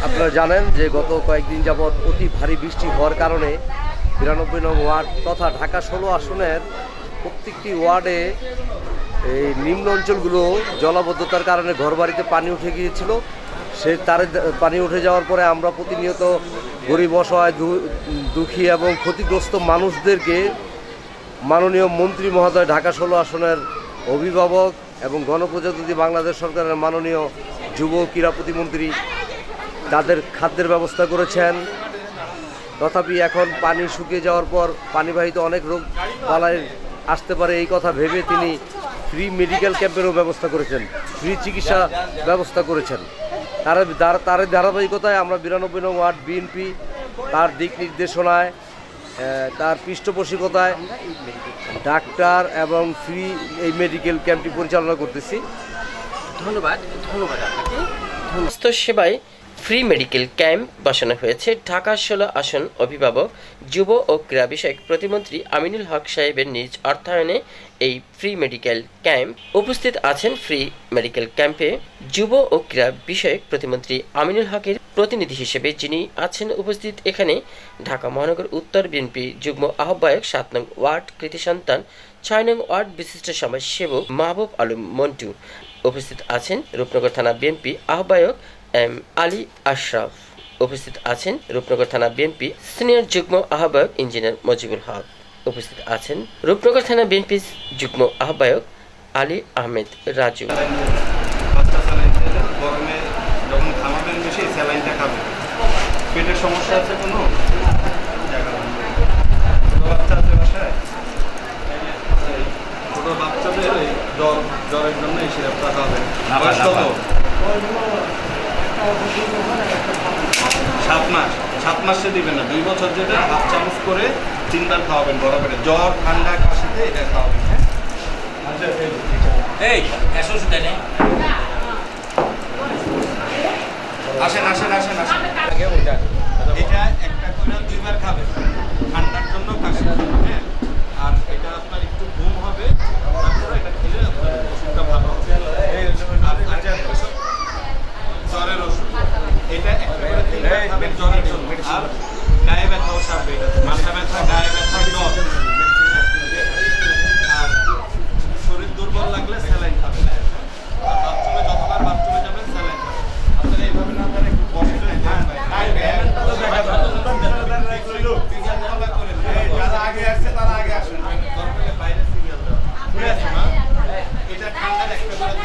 আপনারা জানেন যে গত কয়েকদিন যাবৎ অতি ভারী বৃষ্টি হওয়ার কারণে ৯২ নং ওয়ার্ড তথা ঢাকা ১৬ আসনের প্রত্যেকটি ওয়ার্ডে এই নিম্ন অঞ্চলগুলো জলাবদ্ধতার কারণে ঘরবাড়িতে পানি উঠে গিয়েছিল। সে তারে পানি উঠে যাওয়ার পরে আমরা প্রতিনিয়ত গরিব অসহায় দুঃখী এবং ক্ষতিগ্রস্ত মানুষদেরকে মাননীয় মন্ত্রী মহোদয় ঢাকা ১৬ আসনের অভিভাবক এবং গণপ্রজাতন্ত্রী বাংলাদেশ সরকারের মাননীয় যুব ক্রীড়া প্রতিমন্ত্রী তাদের খাদ্যের ব্যবস্থা করেছেন। তথাপি এখন পানি শুকিয়ে যাওয়ার পর পানিবাহিত অনেক রোগ বালাই আসতে পারে এই কথা ভেবে তিনি ফ্রি মেডিকেল ক্যাম্পেরও ব্যবস্থা করেছেন, ফ্রি চিকিৎসা ব্যবস্থা করেছেন। তার ধারাবাহিকতায় আমরা ৯২ নং ওয়ার্ড বিএনপি তার দিক নির্দেশনায় তার পৃষ্ঠপোষকতায় ডাক্তার এবং ফ্রি এই মেডিকেল ক্যাম্পটি পরিচালনা করতেছি। ধন্যবাদ আপনাকে। স্বাস্থ্য সেবায় ফ্রি মেডিকেল ক্যাম্প বসানো হয়েছে। ঢাকা ১৬ আসন অভিভাবক যুব ও ক্রীড়া বিষয়ক প্রতিমন্ত্রী আমিনুল হক সাহেবের নিজ অর্থায়নে এই ফ্রি মেডিকেল ক্যাম্প উপস্থিত আছেন। ফ্রি মেডিকেল ক্যাম্পে যুব ও ক্রীড়া বিষয়ক প্রতিমন্ত্রী আমিনুল হকের প্রতিনিধি হিসেবে যিনি আছেন উপস্থিত এখানে ঢাকা মহানগর উত্তর বিএনপি যুগ্ম আহ্বায়ক ৭ নং ওয়ার্ড কৃতি সন্তান ৬ নং ওয়ার্ড বিশিষ্ট সমাজসেবক মাহবুব আলম মন্টু। উপস্থিত আছেন রূপনগর থানা বিএনপি আহ্বায়ক এম আলী আশরাফ। উপস্থিত আছেন রূপনগর থানা বিএনপি সিনিয়র যুগ্ম আহ্বায়ক ইঞ্জিনিয়ার মজিবুল হক। উপস্থিত আছেন রূপনগর থানা বিএনপি যুগ্ম আহ্বায়ক আলী আহমেদ রাজু। গরমে যখন খামাবেন বেশি স্যালাইনটা খাবেন, পেটের সমস্যা আছে কোনো বাচ্চা আছে বাসায়, ছোট বাচ্চাদের জ্বরের জন্য এই সিরাপটা খাবেন। 7 মাসে দিবেন না, 2 বছর যেটা 1/2 চামচ করে 3 বার খাওয়াবেন বরাবর। জ্বর ঠান্ডা কাশিতে এটা খাওয়াবেন। হ্যাঁ এই আসেন এটা একটা করে 2 বার খাবেন ঠান্ডার জন্য কাশি। হ্যাঁ আর এটা আপনার একটু ঘুম হবে, তারপরে এটা খেলে আপনার ওষুধটা ভালো হবে। জ্বরের ওষুধ এটা একটা করে 3 বার খাবেন জ্বরের জন্য। আর গায়ে ব্যথাও সারবে, এটা মাথা ব্যথা, গায়ে ব্যথা, জ্বর আর শরীর দুর্বল লাগলে স্যালাইন খাবেন। আর বাথরুমে যতবার বাথরুমে যাবেন স্যালাইন খাবেন। আপনারা এইভাবে না আপনারা একটু বসে যারা আগে আসছে তারা আগে আসেন, দরকারে বাইরে সিরিয়াল দেওয়া ঠিক আছে না। এটা ঠান্ডার একটা করে